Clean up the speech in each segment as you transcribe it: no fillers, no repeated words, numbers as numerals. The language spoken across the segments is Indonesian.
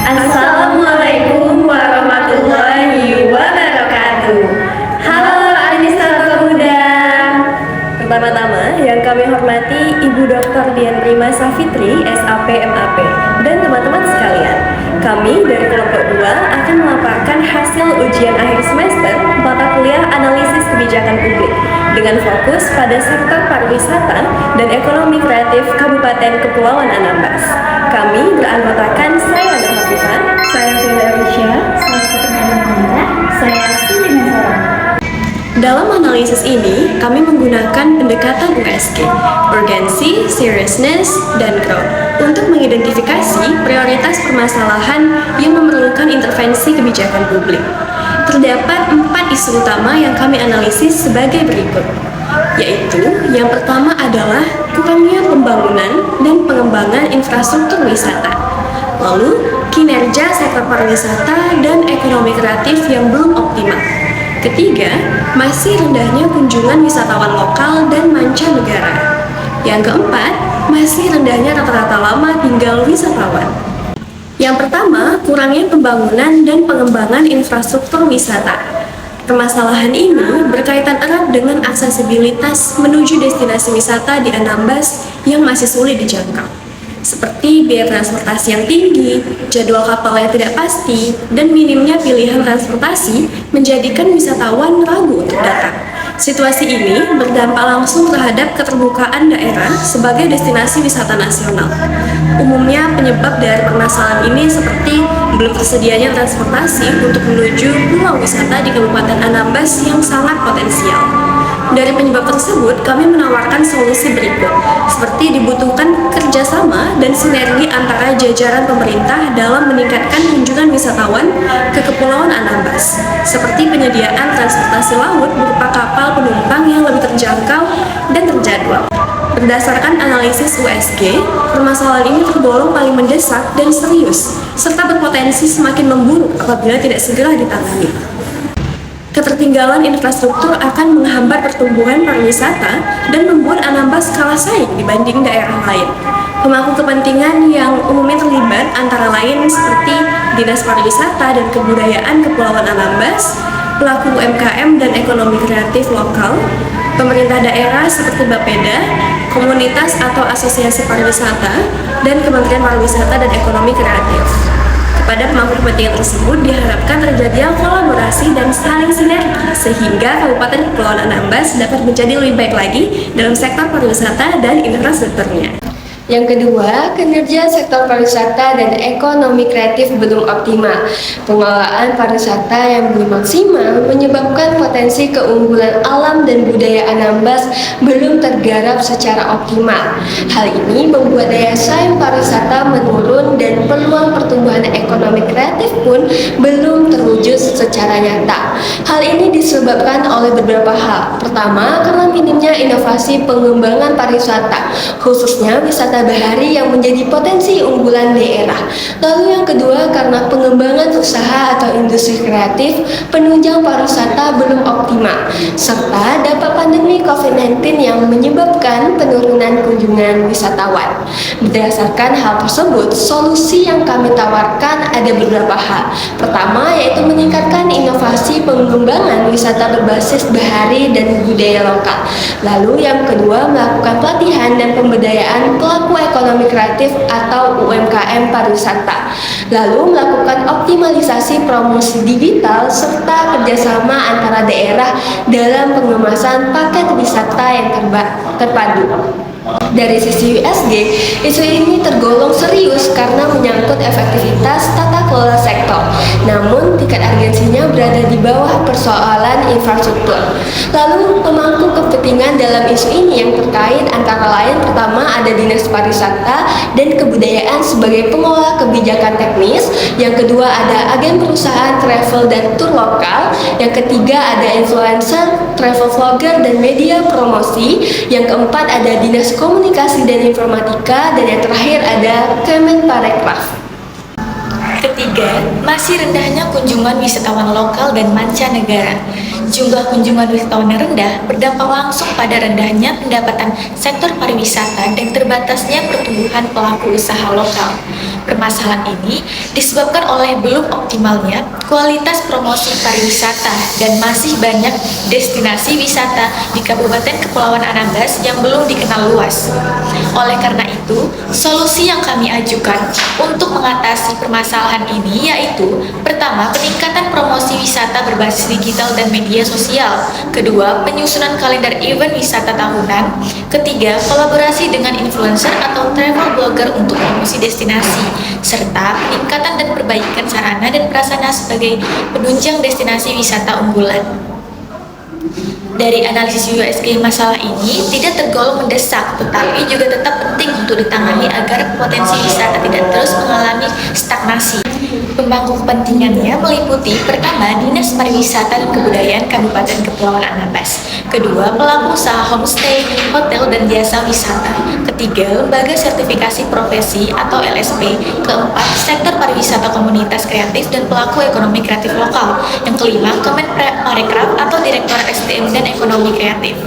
Assalamualaikum warahmatullahi wabarakatuh. Halo administrator muda. Pertama-tama yang kami hormati Ibu Dr. Dian Prima Safitri, SAP MAP, dan teman-teman sekalian. Kami dari kelompok 2 akan memaparkan hasil ujian akhir semester mata kuliah analisis kebijakan publik dengan fokus pada sektor pariwisata dan ekonomi kreatif Kabupaten Kepulauan Anambas. Kami beranggotakan saya Nur Hafifah, Saya Villa Risha, saya Ketua Hendra, saya Cindy Nasara. Dalam analisis ini, kami menggunakan pendekatan USG, urgency, seriousness, dan growth, untuk mengidentifikasi prioritas permasalahan yang memerlukan intervensi kebijakan publik. Terdapat 4 isu utama yang kami analisis sebagai berikut, yaitu yang pertama adalah kurangnya pembangunan dan pengembangan infrastruktur wisata. Lalu, kinerja sektor pariwisata dan ekonomi kreatif yang belum optimal. Ketiga, masih rendahnya kunjungan wisatawan lokal dan mancanegara. Yang keempat, masih rendahnya rata-rata lama tinggal wisatawan. Yang pertama, kurangnya pembangunan dan pengembangan infrastruktur wisata. Permasalahan ini berkaitan erat dengan aksesibilitas menuju destinasi wisata di Anambas yang masih sulit dijangkau, seperti biaya transportasi yang tinggi, jadwal kapal yang tidak pasti, dan minimnya pilihan transportasi menjadikan wisatawan ragu untuk datang. Situasi ini berdampak langsung terhadap keterbukaan daerah sebagai destinasi wisata nasional. Umumnya penyebab dari permasalahan ini seperti belum tersedianya transportasi untuk menuju pulau wisata di Kabupaten Anambas yang sangat potensial. Dari penyebab tersebut, kami menawarkan solusi berikut, seperti dibutuhkan kerjasama dan sinergi antara jajaran pemerintah dalam meningkatkan kunjungan wisatawan ke Kepulauan Anambas, seperti penyediaan transportasi laut berupa kapal penumpang yang lebih terjangkau dan terjadwal. Berdasarkan analisis USG, permasalahan ini tergolong paling mendesak dan serius, serta berpotensi semakin memburuk apabila tidak segera ditangani. Ketertinggalan infrastruktur akan menghambat pertumbuhan pariwisata dan membuat Anambas kalah saing dibanding daerah lain. Pemangku kepentingan yang umumnya terlibat antara lain seperti Dinas Pariwisata dan Kebudayaan Kepulauan Anambas, pelaku UMKM dan ekonomi kreatif lokal, pemerintah daerah seperti Bapeda, komunitas atau asosiasi pariwisata, dan Kementerian Pariwisata dan Ekonomi Kreatif. Pada pemangku kepentingan tersebut diharapkan terjadinya kolaborasi dan saling sinergi sehingga Kabupaten Kepulauan Anambas dapat menjadi lebih baik lagi dalam sektor pariwisata dan infrastrukturnya. Yang kedua, kinerja sektor pariwisata dan ekonomi kreatif belum optimal. Pengelolaan pariwisata yang belum maksimal menyebabkan potensi keunggulan alam dan budaya Anambas belum tergarap secara optimal. Hal ini membuat daya saing pariwisata menurun dan peluang pertumbuhan ekonomi kreatif pun belum terwujud secara nyata. Hal ini disebabkan oleh beberapa hal. Pertama, karena minimnya inovasi pengembangan pariwisata, khususnya wisata bahari yang menjadi potensi unggulan daerah. Lalu yang kedua, karena pengembangan usaha atau industri kreatif penunjang pariwisata belum optimal, serta dampak pandemi COVID-19 yang menyebabkan penurunan kunjungan wisatawan. Berdasarkan hal tersebut, solusi yang kami tawarkan ada beberapa hal. Pertama, yaitu meningkatkan inovasi pengembangan wisata berbasis bahari dan budaya lokal. Lalu yang kedua, melakukan pelatihan dan pemberdayaan pelaku ekonomi kreatif atau UMKM pariwisata. Lalu melakukan optimalisasi promosi digital serta kerjasama antara daerah dalam pengemasan paket wisata yang terpadu. Dari sisi USG, isu ini tergolong serius karena menyangkut efektivitas tata kelola sektor. Namun, tingkat urgensinya berada di bawah persoalan infrastruktur. Lalu, pemangku kepentingan dalam isu ini yang terkait antara lain pertama ada Dinas Pariwisata dan Kebudayaan sebagai pengelola kebijakan teknis. Yang kedua ada agen perusahaan travel dan tour lokal. Yang ketiga ada influencer, travel vlogger dan media promosi. Yang keempat ada Dinas Komunikasi dan Informatika, dan yang terakhir ada Kemenparekraf. Ketiga, masih rendahnya kunjungan wisatawan lokal dan mancanegara. Jumlah kunjungan wisatawan yang rendah berdampak langsung pada rendahnya pendapatan sektor pariwisata dan terbatasnya pertumbuhan pelaku usaha lokal. Permasalahan ini disebabkan oleh belum optimalnya kualitas promosi pariwisata dan masih banyak destinasi wisata di Kabupaten Kepulauan Anambas yang belum dikenal luas. Oleh karena itu, solusi yang kami ajukan untuk mengatasi permasalahan ini yaitu: pertama, peningkatan promosi wisata berbasis digital dan media sosial; kedua, penyusunan kalender event wisata tahunan; ketiga, kolaborasi dengan influencer atau travel blogger untuk promosi destinasi; serta peningkatan dan perbaikan sarana dan prasarana sebagai penunjang destinasi wisata unggulan. Dari analisis USG, masalah ini tidak tergolong mendesak, tetapi juga tetap penting untuk ditangani agar potensi wisata tidak terus mengalami stagnasi. Pemangku kepentingannya meliputi: pertama, Dinas Pariwisata dan Kebudayaan Kabupaten Kepulauan Anambas; kedua, pelaku usaha homestay, hotel, dan jasa wisata; ketiga, lembaga sertifikasi profesi atau LSP; keempat, sektor pariwisata komunitas kreatif dan pelaku ekonomi kreatif lokal; yang kelima, Kemenparekraf atau Direktorat SDM dan Ekonomi Kreatif.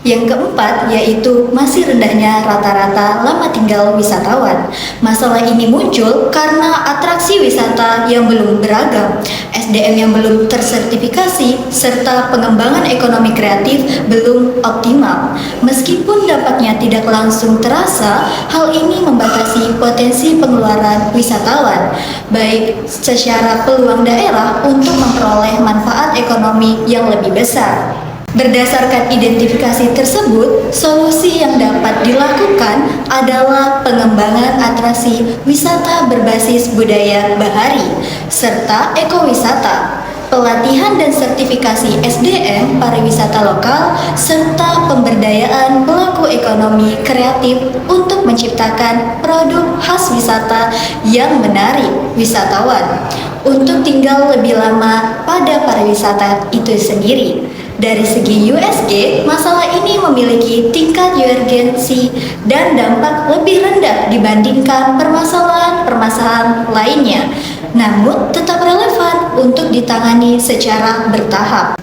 Yang keempat, yaitu masih rendahnya rata-rata lama tinggal wisatawan. Masalah ini muncul karena atraksi wisata yang belum beragam, SDM yang belum tersertifikasi, serta pengembangan ekonomi kreatif belum optimal. Meskipun dampaknya tidak langsung terasa, hal ini membatasi potensi pengeluaran wisatawan, baik secara peluang daerah untuk memperoleh manfaat ekonomi yang lebih besar. Berdasarkan identifikasi tersebut, solusi yang dapat dilakukan adalah pengembangan atraksi wisata berbasis budaya bahari, serta ekowisata, pelatihan dan sertifikasi SDM pariwisata lokal, serta pemberdayaan pelaku ekonomi kreatif untuk menciptakan produk khas wisata yang menarik wisatawan untuk tinggal lebih lama pada pariwisata itu sendiri. Dari segi USG, masalah ini memiliki tingkat urgensi dan dampak lebih rendah dibandingkan permasalahan-permasalahan lainnya, namun tetap relevan untuk ditangani secara bertahap.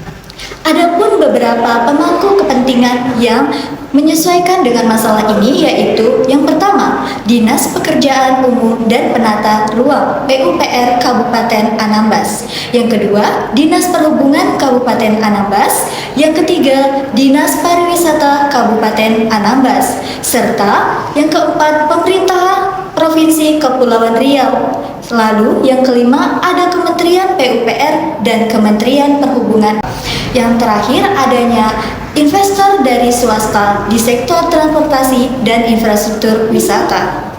Adapun beberapa pemangku kepentingan yang menyesuaikan dengan masalah ini yaitu: yang pertama, Dinas Pekerjaan Umum dan Penata Ruang PUPR Kabupaten Anambas; yang kedua, Dinas Perhubungan Kabupaten Anambas; yang ketiga, Dinas Pariwisata Kabupaten Anambas; serta yang keempat, pemerintah Provinsi Kepulauan Riau. Lalu yang kelima, ada Kementerian PUPR dan Kementerian Perhubungan. Yang terakhir, adanya investor dari swasta di sektor transportasi dan infrastruktur wisata.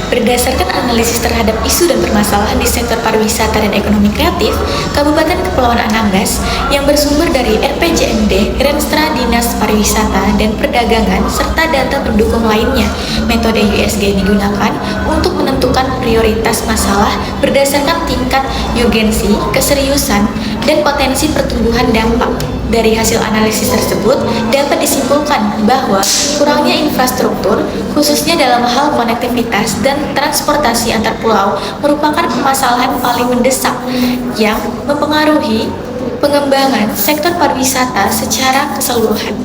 Berdasarkan analisis terhadap isu dan permasalahan di sektor pariwisata dan ekonomi kreatif, Kabupaten Kepulauan Anambas yang bersumber dari RPJMD, Renstra Dinas Pariwisata dan Perdagangan, serta data pendukung lainnya, metode USG digunakan untuk menentukan prioritas masalah berdasarkan tingkat urgensi, keseriusan, dan potensi pertumbuhan dampak. Dari hasil analisis tersebut, dapat disimpulkan bahwa kurangnya infrastruktur, khususnya dalam hal konektivitas dan transportasi antar pulau, merupakan permasalahan paling mendesak yang mempengaruhi pengembangan sektor pariwisata secara keseluruhan.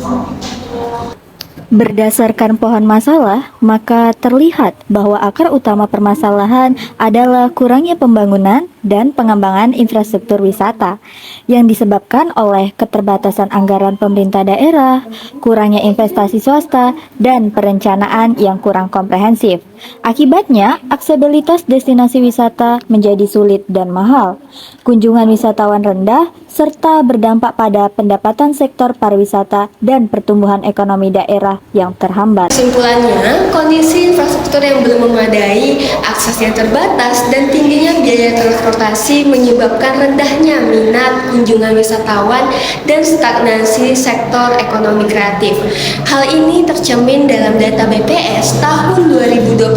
Berdasarkan pohon masalah, maka terlihat bahwa akar utama permasalahan adalah kurangnya pembangunan dan pengembangan infrastruktur wisata yang disebabkan oleh keterbatasan anggaran pemerintah daerah, kurangnya investasi swasta, dan perencanaan yang kurang komprehensif. Akibatnya, aksesibilitas destinasi wisata menjadi sulit dan mahal, kunjungan wisatawan rendah, serta berdampak pada pendapatan sektor pariwisata dan pertumbuhan ekonomi daerah yang terhambat. Kesimpulannya, kondisi infrastruktur yang belum memadai, akses yang terbatas, dan tingginya biaya transportasi menyebabkan rendahnya minat kunjungan wisatawan dan stagnasi sektor ekonomi kreatif. Hal ini tercermin dalam data BPS tahun 2024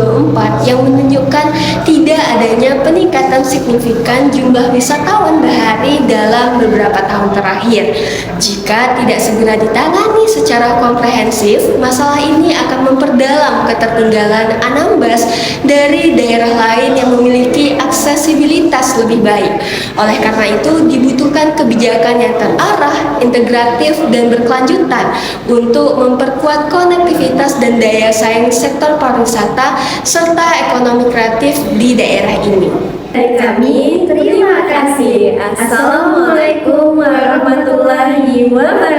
yang menunjukkan tidak adanya peningkatan signifikan jumlah wisatawan bahari dalam beberapa tahun terakhir. Jika tidak segera ditangani secara komprehensif, masalah ini akan memperdalam ketertinggalan Anambas dari daerah lain yang memiliki aksesibilitas lebih baik. Oleh karena itu, dibutuhkan kebijakan yang terarah, integratif, dan berkelanjutan untuk memperkuat konektivitas dan daya saing sektor pariwisata serta ekonomi kreatif di daerah ini. Dari kami, terima kasih. Assalamualaikum warahmatullahi wabarakatuh.